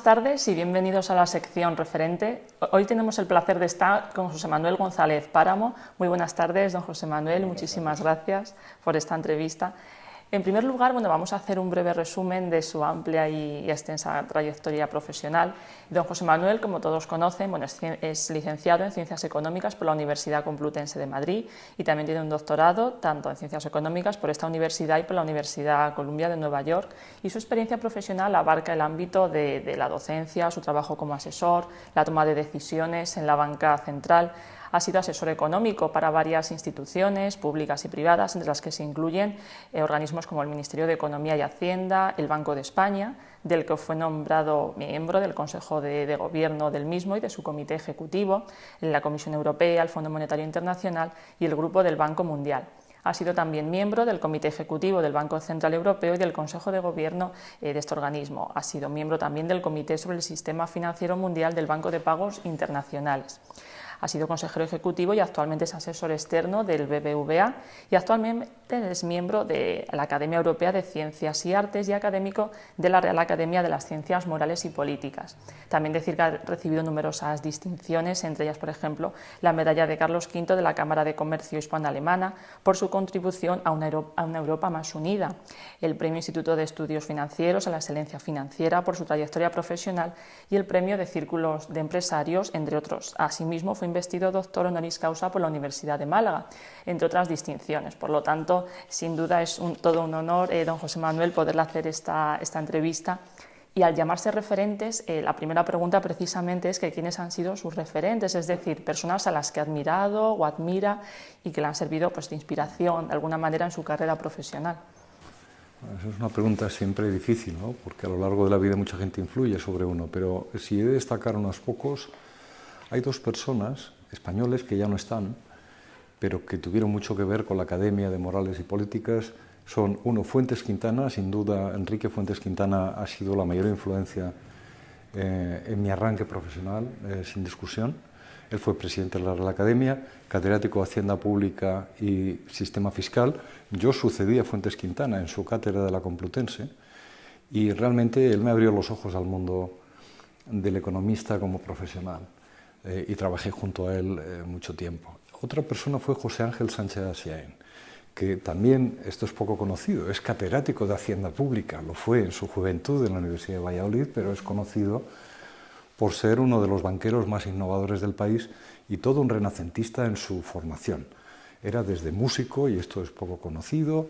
tardes y bienvenidos a la sección referente. Hoy tenemos el placer de estar con José Manuel González Páramo. Muy buenas tardes, don José Manuel. Muchísimas gracias por esta entrevista. En primer lugar, vamos a hacer un breve resumen de su amplia y extensa trayectoria profesional. Don José Manuel, como todos conocen, es licenciado en Ciencias Económicas por la Universidad Complutense de Madrid y también tiene un doctorado tanto en Ciencias Económicas por esta universidad y por la Universidad Columbia de Nueva York. Y su experiencia profesional abarca el ámbito de la docencia, su trabajo como asesor, la toma de decisiones en la banca central. Ha sido asesor económico para varias instituciones públicas y privadas, entre las que se incluyen organismos como el Ministerio de Economía y Hacienda, el Banco de España, del que fue nombrado miembro del Consejo de Gobierno del mismo y de su comité ejecutivo, la Comisión Europea, el Fondo Monetario Internacional y el Grupo del Banco Mundial. Ha sido también miembro del Comité Ejecutivo del Banco Central Europeo y del Consejo de Gobierno de este organismo. Ha sido miembro también del Comité sobre el Sistema Financiero Mundial del Banco de Pagos Internacionales. Ha sido consejero ejecutivo y actualmente es asesor externo del BBVA y actualmente es miembro de la Academia Europea de Ciencias y Artes y académico de la Real Academia de las Ciencias Morales y Políticas. También decir que ha recibido numerosas distinciones, entre ellas, por ejemplo, la medalla de Carlos V de la Cámara de Comercio Hispano-Alemana por su contribución a una Europa más unida, el Premio Instituto de Estudios Financieros a la Excelencia Financiera por su trayectoria profesional y el Premio de Círculos de Empresarios, entre otros. Asimismo, fue investido doctor honoris causa por la Universidad de Málaga, entre otras distinciones. Por lo tanto, sin duda es todo un honor, don José Manuel, poderle hacer esta entrevista. Y al llamarse referentes, la primera pregunta precisamente es que quiénes han sido sus referentes, es decir, personas a las que ha admirado o admira y que le han servido de inspiración de alguna manera en su carrera profesional. Esa es una pregunta siempre difícil, ¿no? Porque a lo largo de la vida mucha gente influye sobre uno, pero si he de destacar unos pocos, hay dos personas españoles que ya no están, pero que tuvieron mucho que ver con la Academia de Morales y Políticas. Son uno, Fuentes Quintana. Sin duda Enrique Fuentes Quintana ha sido la mayor influencia en mi arranque profesional, sin discusión. Él fue presidente de la Real Academia, catedrático de Hacienda Pública y Sistema Fiscal. Yo sucedí a Fuentes Quintana en su cátedra de la Complutense y realmente él me abrió los ojos al mundo del economista como profesional. Y trabajé junto a él mucho tiempo. Otra persona fue José Ángel Sánchez Asiaín, que también, esto es poco conocido, es catedrático de Hacienda Pública, lo fue en su juventud en la Universidad de Valladolid, pero es conocido por ser uno de los banqueros más innovadores del país y todo un renacentista en su formación. Era desde músico, y esto es poco conocido,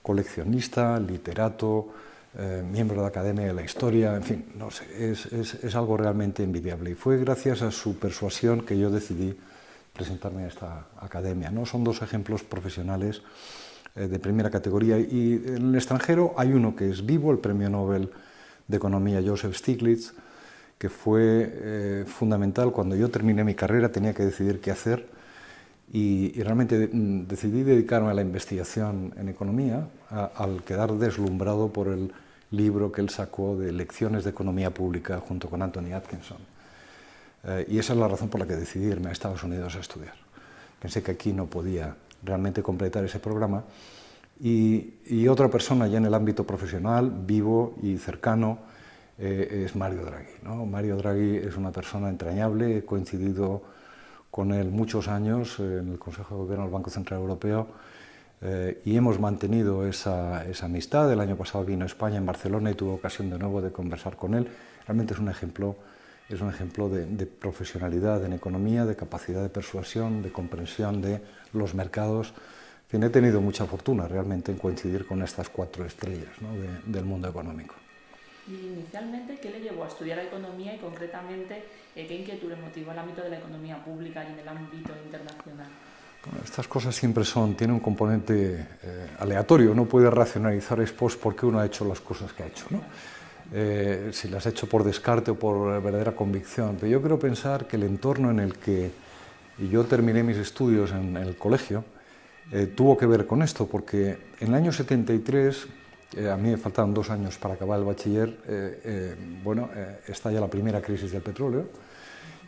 coleccionista, literato, miembro de la Academia de la Historia, en fin, no sé, es algo realmente envidiable. Y fue gracias a su persuasión que yo decidí presentarme a esta academia, ¿no? Son dos ejemplos profesionales de primera categoría. Y en el extranjero hay uno que es vivo, el Premio Nobel de Economía Joseph Stiglitz, que fue fundamental. Cuando yo terminé mi carrera tenía que decidir qué hacer y realmente decidí dedicarme a la investigación en economía, al quedar deslumbrado por el libro que él sacó de Lecciones de Economía Pública junto con Anthony Atkinson. Y esa es la razón por la que decidí irme a Estados Unidos a estudiar. Pensé que aquí no podía realmente completar ese programa. Y otra persona ya en el ámbito profesional, vivo y cercano, es Mario Draghi, ¿no? Mario Draghi es una persona entrañable, he coincidido con él muchos años en el Consejo de Gobierno del Banco Central Europeo y hemos mantenido esa amistad. El año pasado vino a España, en Barcelona, y tuve ocasión de nuevo de conversar con él. Realmente es un ejemplo de profesionalidad en economía, de capacidad de persuasión, de comprensión de los mercados. En fin, he tenido mucha fortuna realmente en coincidir con estas cuatro estrellas, ¿no? del mundo económico. Y inicialmente, ¿qué le llevó a estudiar economía y concretamente qué inquietud le motivó el ámbito de la economía pública y en el ámbito internacional? Bueno, estas cosas siempre tienen un componente aleatorio, no puede racionalizar ex post por qué uno ha hecho las cosas que ha hecho, ¿no? Si las ha hecho por descarte o por verdadera convicción. Pero yo quiero pensar que el entorno en el que yo terminé mis estudios en el colegio tuvo que ver con esto, porque en el año 73, a mí me faltaban 2 años para acabar el bachiller, estalla la primera crisis del petróleo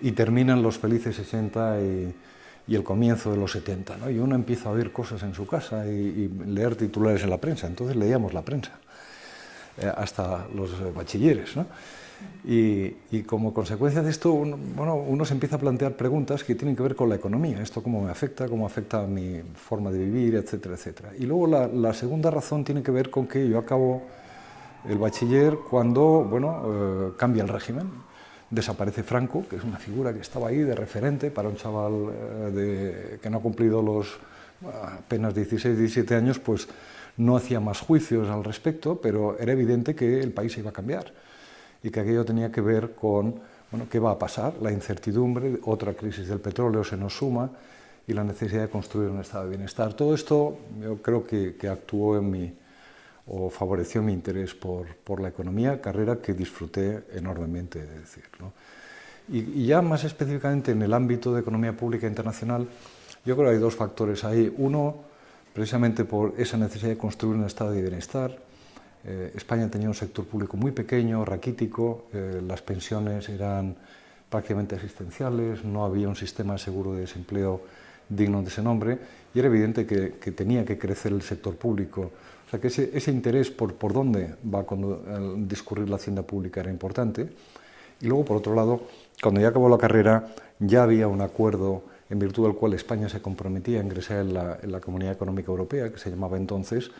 y terminan los felices 60 y el comienzo de los 70, ¿no? Y uno empieza a oír cosas en su casa y leer titulares en la prensa. Entonces leíamos la prensa, hasta los bachilleres, ¿no? Y como consecuencia de esto, uno se empieza a plantear preguntas que tienen que ver con la economía, esto cómo afecta a mi forma de vivir, etcétera, etcétera. Y luego la segunda razón tiene que ver con que yo acabo el bachiller cuando cambia el régimen, desaparece Franco, que es una figura que estaba ahí de referente para un chaval que no ha cumplido los apenas 16, 17 años, pues no hacía más juicios al respecto, pero era evidente que el país iba a cambiar y que aquello tenía que ver con qué va a pasar, la incertidumbre, otra crisis del petróleo se nos suma y la necesidad de construir un estado de bienestar. Todo esto yo creo que actuó en mí o favoreció mi interés por la economía, carrera que disfruté enormemente, de decir, ¿no? Y ya más específicamente en el ámbito de economía pública internacional, yo creo que hay dos factores ahí. Uno, precisamente por esa necesidad de construir un estado de bienestar. España tenía un sector público muy pequeño, raquítico, las pensiones eran prácticamente asistenciales, no había un sistema seguro de desempleo digno de ese nombre, y era evidente que tenía que crecer el sector público. O sea que ese interés por dónde va a discurrir la hacienda pública era importante. Y luego, por otro lado, cuando ya acabó la carrera, ya había un acuerdo en virtud del cual España se comprometía a ingresar en la Comunidad Económica Europea, que se llamaba entonces,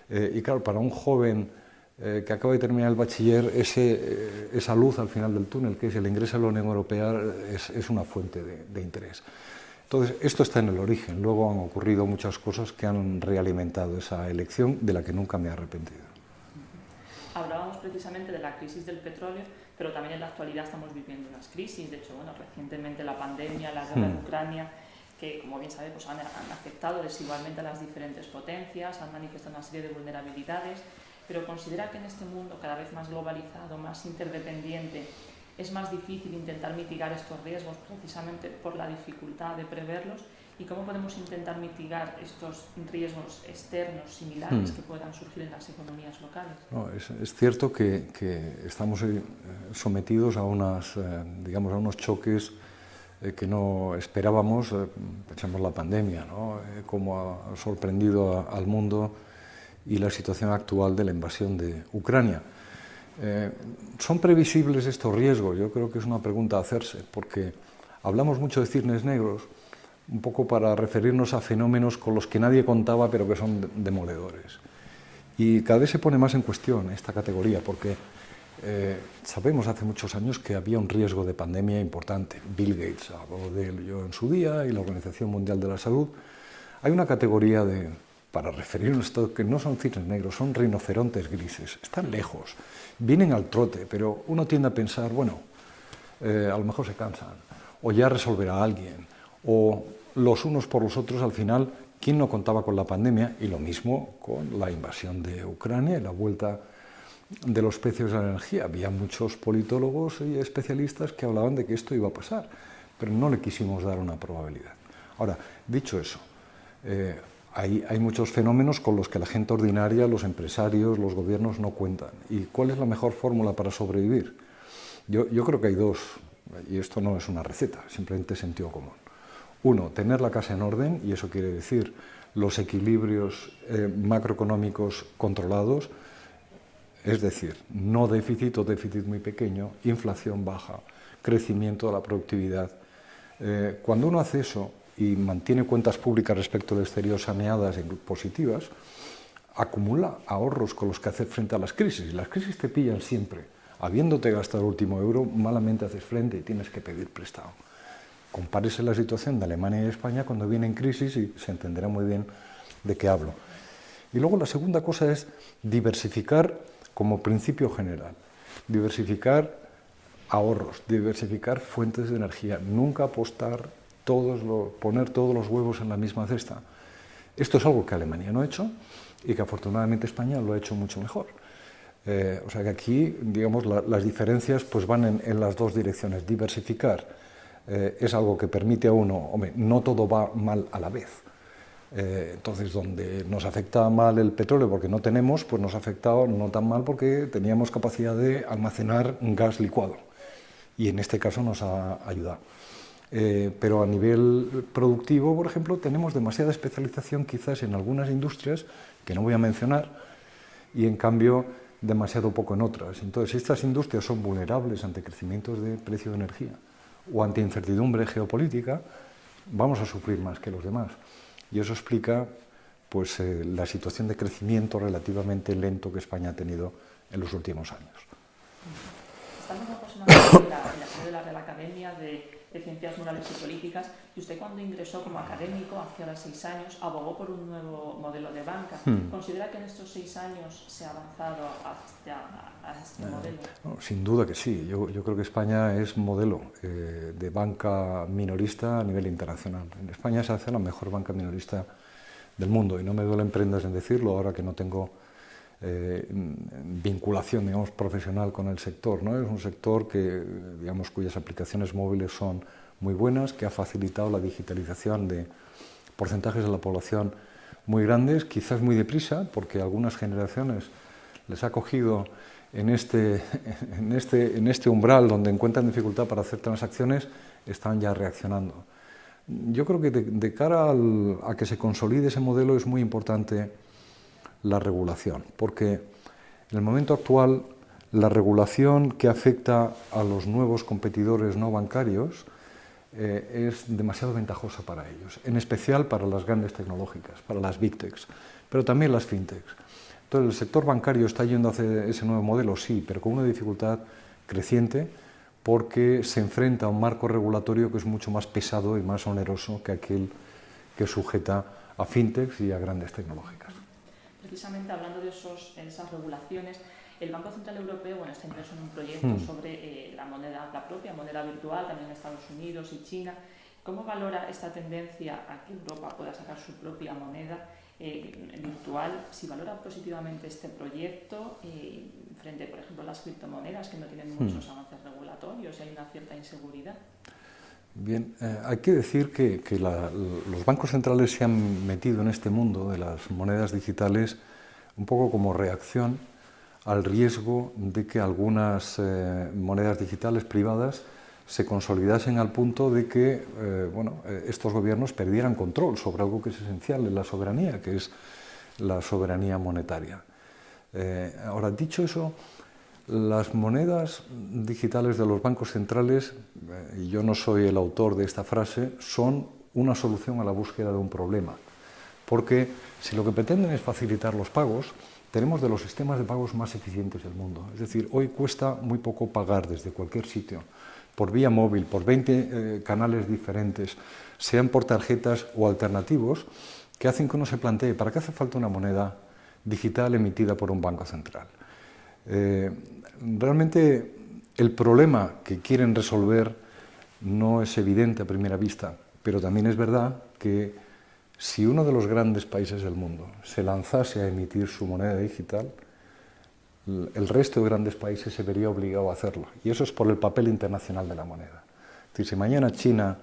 y claro, para un joven que acaba de terminar el bachiller, esa luz al final del túnel, que es el ingreso a la Unión Europea, es una fuente de interés. Entonces, esto está en el origen. Luego han ocurrido muchas cosas que han realimentado esa elección, de la que nunca me he arrepentido. Hablábamos precisamente de la crisis del petróleo, pero también en la actualidad estamos viviendo unas crisis. De hecho, recientemente la pandemia, la guerra en Ucrania, que, como bien sabe, pues han afectado desigualmente a las diferentes potencias, han manifestado una serie de vulnerabilidades, pero considera que en este mundo cada vez más globalizado, más interdependiente, es más difícil intentar mitigar estos riesgos precisamente por la dificultad de preverlos. ¿Y cómo podemos intentar mitigar estos riesgos externos similares que puedan surgir en las economías locales? No, es cierto que estamos sometidos a unos choques que no esperábamos. Pensamos la pandemia, ¿no? Cómo ha sorprendido al mundo, y la situación actual de la invasión de Ucrania. ¿Son previsibles estos riesgos? Yo creo que es una pregunta a hacerse, porque hablamos mucho de cisnes negros, un poco para referirnos a fenómenos con los que nadie contaba, pero que son demoledores. Y cada vez se pone más en cuestión esta categoría, porque sabemos hace muchos años que había un riesgo de pandemia importante. Bill Gates habló de ello en su día, y la Organización Mundial de la Salud. Hay una categoría para referirnos a esto, que no son cisnes negros, son rinocerontes grises. Están lejos, vienen al trote, pero uno tiende a pensar, a lo mejor se cansan, o ya resolverá alguien, o los unos por los otros. Al final, ¿quién no contaba con la pandemia? Y lo mismo con la invasión de Ucrania y la vuelta de los precios de la energía. Había muchos politólogos y especialistas que hablaban de que esto iba a pasar, pero no le quisimos dar una probabilidad. Ahora, dicho eso, hay muchos fenómenos con los que la gente ordinaria, los empresarios, los gobiernos no cuentan. ¿Y cuál es la mejor fórmula para sobrevivir? Yo creo que hay dos, y esto no es una receta, simplemente sentido común. Uno, tener la casa en orden, y eso quiere decir los equilibrios macroeconómicos controlados, es decir, no déficit o déficit muy pequeño, inflación baja, crecimiento de la productividad. Cuando uno hace eso y mantiene cuentas públicas respecto al exterior saneadas y positivas, acumula ahorros con los que hacer frente a las crisis. Las crisis te pillan siempre. Habiéndote gastado el último euro, malamente haces frente y tienes que pedir prestado. Compárese la situación de Alemania y España cuando viene en crisis y se entenderá muy bien de qué hablo. Y luego la segunda cosa es diversificar como principio general. Diversificar ahorros, diversificar fuentes de energía, nunca poner todos los huevos en la misma cesta. Esto es algo que Alemania no ha hecho y que afortunadamente España lo ha hecho mucho mejor. O sea que aquí, digamos, las diferencias pues van en las dos direcciones. Diversificar es algo que permite a uno, no todo va mal a la vez. Entonces, donde nos afecta mal el petróleo porque no tenemos, pues nos ha afectado no tan mal porque teníamos capacidad de almacenar gas licuado. Y en este caso nos ha ayudado. Pero a nivel productivo, por ejemplo, tenemos demasiada especialización quizás en algunas industrias, que no voy a mencionar, y en cambio demasiado poco en otras. Entonces, si estas industrias son vulnerables ante crecimientos de precio de energía o ante incertidumbre geopolítica, vamos a sufrir más que los demás. Y eso explica pues, la situación de crecimiento relativamente lento que España ha tenido en los últimos años. Estamos aproximadamente en la sede de la Real Academia de Ciencias Morales y Políticas, y usted, cuando ingresó como académico hace ahora 6 años, abogó por un nuevo modelo de banca. ¿Considera que en estos 6 años se ha avanzado a este modelo? No, sin duda que sí. Yo creo que España es modelo de banca minorista a nivel internacional. En España se hace la mejor banca minorista del mundo, y no me duelen prendas en decirlo ahora que no tengo vinculación, digamos, profesional con el sector, ¿no? Es un sector que, digamos, cuyas aplicaciones móviles son muy buenas, que ha facilitado la digitalización de porcentajes de la población muy grandes, quizás muy deprisa, porque algunas generaciones les ha cogido en este umbral donde encuentran dificultad para hacer transacciones, están ya reaccionando. Yo creo que de cara a que se consolide ese modelo es muy importante la regulación, porque en el momento actual la regulación que afecta a los nuevos competidores no bancarios es demasiado ventajosa para ellos, en especial para las grandes tecnológicas, para las Big Techs, pero también las FinTechs. Entonces, ¿el sector bancario está yendo hacia ese nuevo modelo? Sí, pero con una dificultad creciente, porque se enfrenta a un marco regulatorio que es mucho más pesado y más oneroso que aquel que sujeta a FinTechs y a grandes tecnológicas. Precisamente hablando de esas regulaciones, el Banco Central Europeo está inmerso en un proyecto sobre la propia moneda virtual, también en Estados Unidos y China. ¿Cómo valora esta tendencia a que Europa pueda sacar su propia moneda virtual? Si valora positivamente este proyecto frente, por ejemplo, a las criptomonedas, que no tienen muchos avances regulatorios y hay una cierta inseguridad. Bien, hay que decir que los bancos centrales se han metido en este mundo de las monedas digitales un poco como reacción al riesgo de que algunas monedas digitales privadas se consolidasen al punto de que estos gobiernos perdieran control sobre algo que es esencial en la soberanía, que es la soberanía monetaria. Ahora, dicho eso, las monedas digitales de los bancos centrales, y yo no soy el autor de esta frase, son una solución a la búsqueda de un problema. Porque si lo que pretenden es facilitar los pagos, tenemos de los sistemas de pagos más eficientes del mundo. Es decir, hoy cuesta muy poco pagar desde cualquier sitio, por vía móvil, por 20 canales diferentes, sean por tarjetas o alternativos, que hacen que uno se plantee, ¿para qué hace falta una moneda digital emitida por un banco central? Realmente el problema que quieren resolver no es evidente a primera vista, pero también es verdad que si uno de los grandes países del mundo se lanzase a emitir su moneda digital, el resto de grandes países se vería obligado a hacerlo, y eso es por el papel internacional de la moneda. Es decir, si mañana China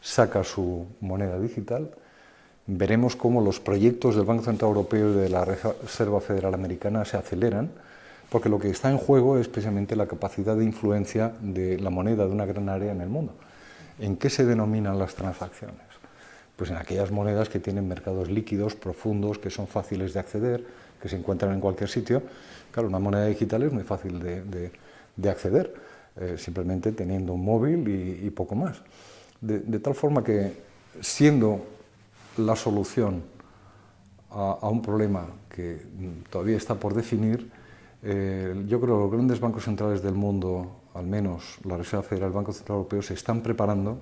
saca su moneda digital, veremos cómo los proyectos del Banco Central Europeo y de la Reserva Federal Americana se aceleran, porque lo que está en juego es precisamente la capacidad de influencia de la moneda de una gran área en el mundo. ¿En qué se denominan las transacciones? Pues en aquellas monedas que tienen mercados líquidos, profundos, que son fáciles de acceder, que se encuentran en cualquier sitio. Claro, una moneda digital es muy fácil de acceder, simplemente teniendo un móvil y poco más. De tal forma que, siendo la solución a un problema que todavía está por definir, yo creo que los grandes bancos centrales del mundo, al menos la Reserva Federal, el Banco Central Europeo, se están preparando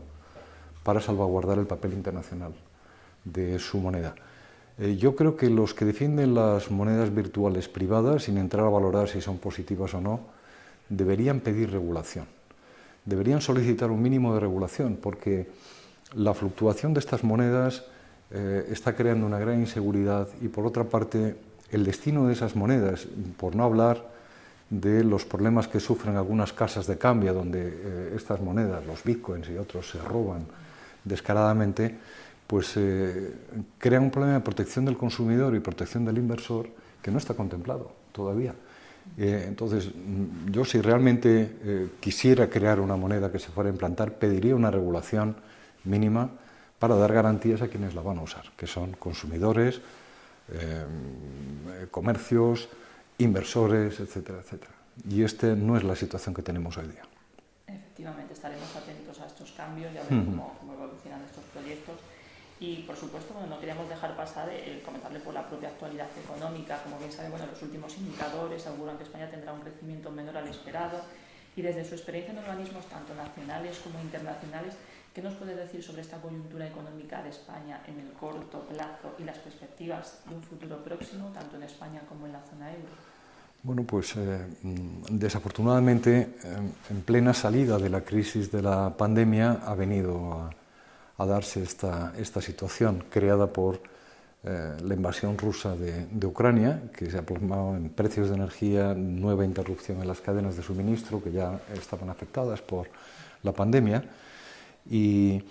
para salvaguardar el papel internacional de su moneda. Yo creo que los que defienden las monedas virtuales privadas, sin entrar a valorar si son positivas o no, deberían pedir regulación. Deberían solicitar un mínimo de regulación, porque la fluctuación de estas monedas está creando una gran inseguridad, y por otra parte el destino de esas monedas, por no hablar de los problemas que sufren algunas casas de cambio donde estas monedas, los bitcoins y otros, se roban descaradamente, pues crean un problema de protección del consumidor y protección del inversor que no está contemplado todavía. Entonces, yo, si realmente quisiera crear una moneda que se fuera a implantar, pediría una regulación mínima para dar garantías a quienes la van a usar, que son consumidores, comercios inversores, etcétera, etcétera. Y esta no es la situación que tenemos hoy día. Efectivamente, estaremos atentos a estos cambios y a ver cómo evolucionan estos proyectos. Y, por supuesto, bueno, no queríamos dejar pasar el comentarle por la propia actualidad económica. Como bien sabe, bueno, los últimos indicadores auguran que España tendrá un crecimiento menor al esperado. Y desde su experiencia en organismos tanto nacionales como internacionales, ¿qué nos puede decir sobre esta coyuntura económica de España en el corto plazo y las perspectivas de un futuro próximo, tanto en España como en la zona euro? Bueno, pues desafortunadamente, en plena salida de la crisis de la pandemia ha venido a darse esta situación creada por la invasión rusa de Ucrania, que se ha plasmado en precios de energía, nueva interrupción en las cadenas de suministro que ya estaban afectadas por la pandemia, y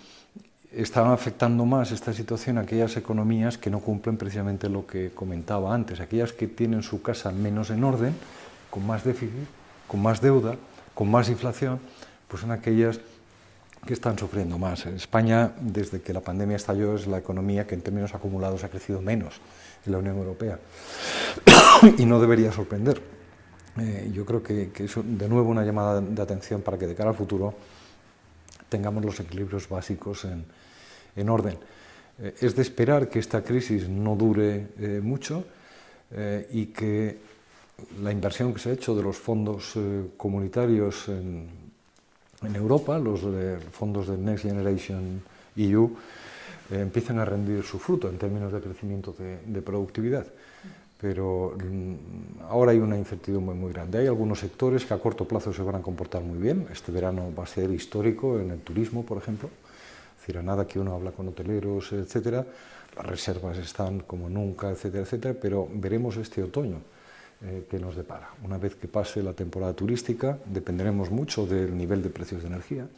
estaban afectando más esta situación a aquellas economías que no cumplen precisamente lo que comentaba antes, aquellas que tienen su casa menos en orden, con más déficit, con más deuda, con más inflación, pues son aquellas que están sufriendo más. En España, desde que la pandemia estalló, es la economía que en términos acumulados ha crecido menos en la Unión Europea. Y no debería sorprender. Yo creo que es de nuevo una llamada de atención para que de cara al futuro tengamos los equilibrios básicos en orden. Es de esperar que esta crisis no dure mucho y que la inversión que se ha hecho de los fondos comunitarios en Europa, los fondos del Next Generation EU, empiezan a rendir su fruto en términos de crecimiento de productividad. Pero ahora hay una incertidumbre muy grande. Hay algunos sectores que a corto plazo se van a comportar muy bien. Este verano va a ser histórico en el turismo, por ejemplo. Es decir, a nada que uno habla con hoteleros, etcétera, las reservas están como nunca, etcétera, etcétera, pero veremos este otoño que nos depara. Una vez que pase la temporada turística, dependeremos mucho del nivel de precios de energía,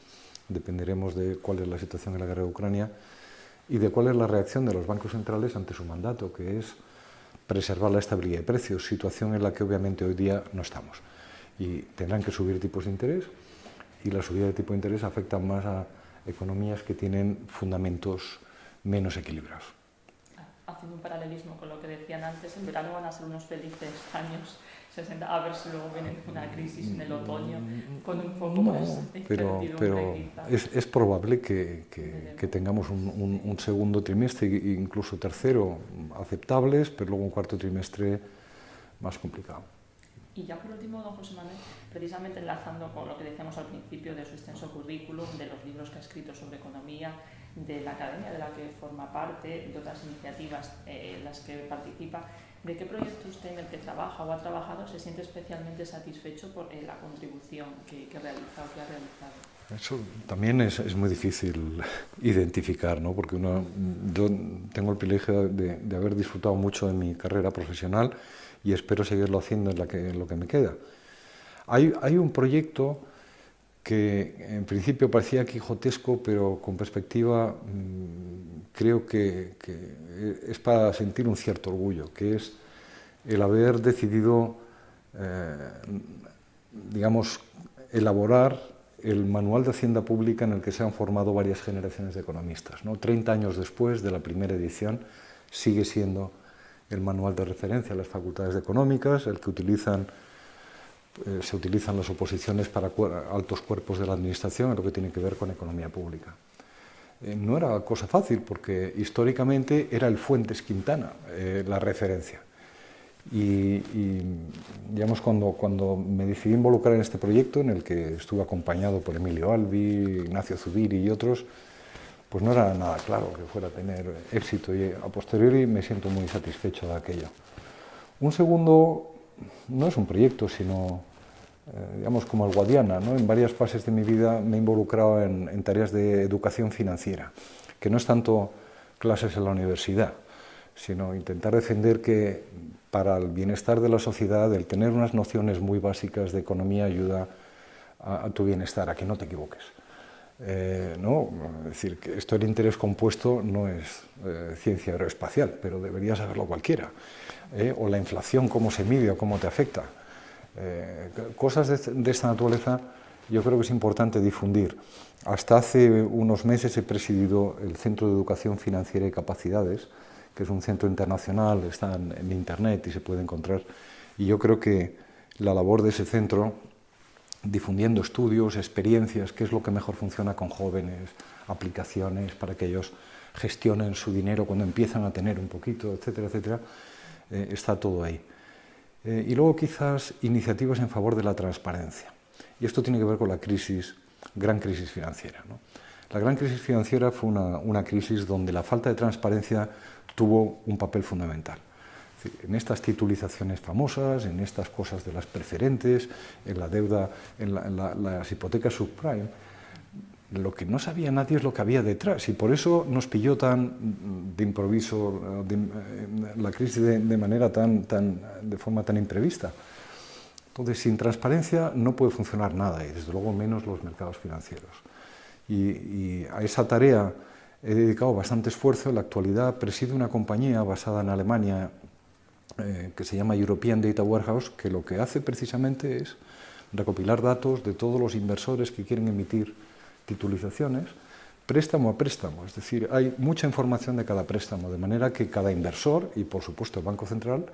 dependeremos de cuál es la situación en la guerra de Ucrania y de cuál es la reacción de los bancos centrales ante su mandato, que es preservar la estabilidad de precios, situación en la que obviamente hoy día no estamos. Y tendrán que subir tipos de interés, y la subida de tipo de interés afecta más a economías que tienen fundamentos menos equilibrados. Haciendo un paralelismo con lo que decían antes, en verano van a ser unos felices años 60, a ver si luego viene una crisis en el otoño con un poco más de incertidumbre. Pero es probable que tengamos un segundo trimestre e incluso tercero aceptables, pero luego un cuarto trimestre más complicado. Y ya por último, don José Manuel, precisamente enlazando con lo que decíamos al principio de su extenso currículum, de los libros que ha escrito sobre economía, de la academia de la que forma parte, de otras iniciativas en las que participa, ¿de qué proyecto usted en el que trabaja o ha trabajado se siente especialmente satisfecho por la contribución que realiza o que ha realizado? Eso también es muy difícil identificar, ¿no? Porque yo tengo el privilegio de haber disfrutado mucho de mi carrera profesional y espero seguirlo haciendo en lo que me queda. Hay un proyecto que en principio parecía quijotesco, pero con perspectiva creo que es para sentir un cierto orgullo, que es el haber decidido, digamos, elaborar el manual de Hacienda Pública en el que se han formado varias generaciones de economistas, ¿no? 30 años después de la primera edición sigue siendo el manual de referencia a las facultades económicas, el que se utilizan las oposiciones para altos cuerpos de la administración en lo que tiene que ver con economía pública. No era cosa fácil porque históricamente era el Fuentes Quintana la referencia. Y digamos, cuando me decidí involucrar en este proyecto, en el que estuve acompañado por Emilio Albi, Ignacio Zubiri y otros, pues no era nada claro que fuera a tener éxito, y a posteriori me siento muy satisfecho de aquello. Un segundo no es un proyecto, sino, digamos, como el Guadiana, ¿no? En varias fases de mi vida me he involucrado en tareas de educación financiera, que no es tanto clases en la universidad, sino intentar defender que para el bienestar de la sociedad el tener unas nociones muy básicas de economía ayuda a tu bienestar, a que no te equivoques. ¿No? Es decir, que esto del interés compuesto no es ciencia aeroespacial, pero debería saberlo cualquiera. O la inflación, cómo se mide o cómo te afecta. Cosas de esta naturaleza yo creo que es importante difundir. Hasta hace unos meses he presidido el Centro de Educación Financiera y Capacidades, que es un centro internacional, está en internet y se puede encontrar, Y yo creo que la labor de ese centro, difundiendo estudios, experiencias, qué es lo que mejor funciona con jóvenes, aplicaciones para que ellos gestionen su dinero cuando empiezan a tener un poquito, etcétera, etcétera, está todo ahí. Y luego quizás iniciativas en favor de la transparencia. Y esto tiene que ver con la gran crisis financiera, ¿no? La gran crisis financiera fue una crisis donde la falta de transparencia tuvo un papel fundamental. Es decir, en estas titulizaciones famosas, en estas cosas de las preferentes, en la deuda, en las hipotecas subprime, lo que no sabía nadie es lo que había detrás, y por eso nos pilló tan de improviso la crisis de forma tan imprevista. Entonces, sin transparencia no puede funcionar nada, y desde luego menos los mercados financieros. Y a esa tarea he dedicado bastante esfuerzo. En la actualidad presido una compañía basada en Alemania que se llama European Data Warehouse, que lo que hace precisamente es recopilar datos de todos los inversores que quieren emitir titulizaciones, préstamo a préstamo. Es decir, hay mucha información de cada préstamo, de manera que cada inversor, y por supuesto el Banco Central,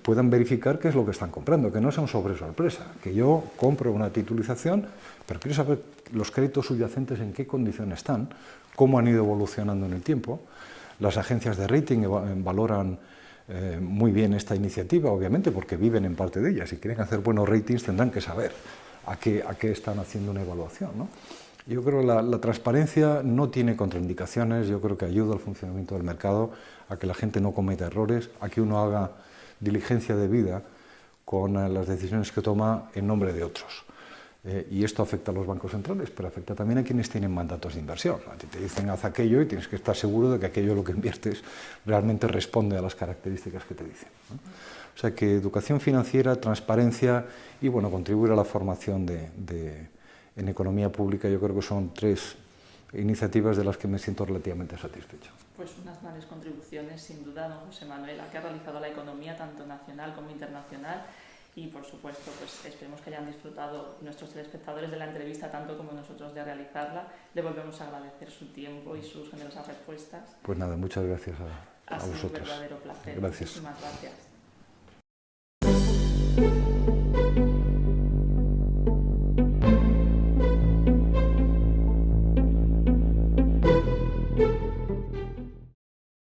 puedan verificar qué es lo que están comprando, que no sea un sobre sorpresa, que yo compro una titulización, pero quiero saber los créditos subyacentes en qué condiciones están, cómo han ido evolucionando en el tiempo. Las agencias de rating valoran muy bien esta iniciativa, obviamente, porque viven en parte de ella. Si quieren hacer buenos ratings tendrán que saber a qué están haciendo una evaluación, ¿no? Yo creo que la transparencia no tiene contraindicaciones. Yo creo que ayuda al funcionamiento del mercado, a que la gente no cometa errores, a que uno haga diligencia debida con las decisiones que toma en nombre de otros. Y esto afecta a los bancos centrales, pero afecta también a quienes tienen mandatos de inversión. A ti te dicen haz aquello y tienes que estar seguro de que aquello en lo que inviertes realmente responde a las características que te dicen, ¿no? O sea que educación financiera, transparencia y bueno, contribuir a la formación en economía pública, yo creo que son tres iniciativas de las que me siento relativamente satisfecho. Pues unas grandes contribuciones, sin duda, don José Manuel, a que ha realizado la economía tanto nacional como internacional. Y por supuesto, pues esperemos que hayan disfrutado nuestros telespectadores de la entrevista tanto como nosotros de realizarla. Le volvemos a agradecer su tiempo y sus generosas respuestas. Pues nada, muchas gracias a vosotros. Ha sido un verdadero placer. Gracias. Muchísimas gracias.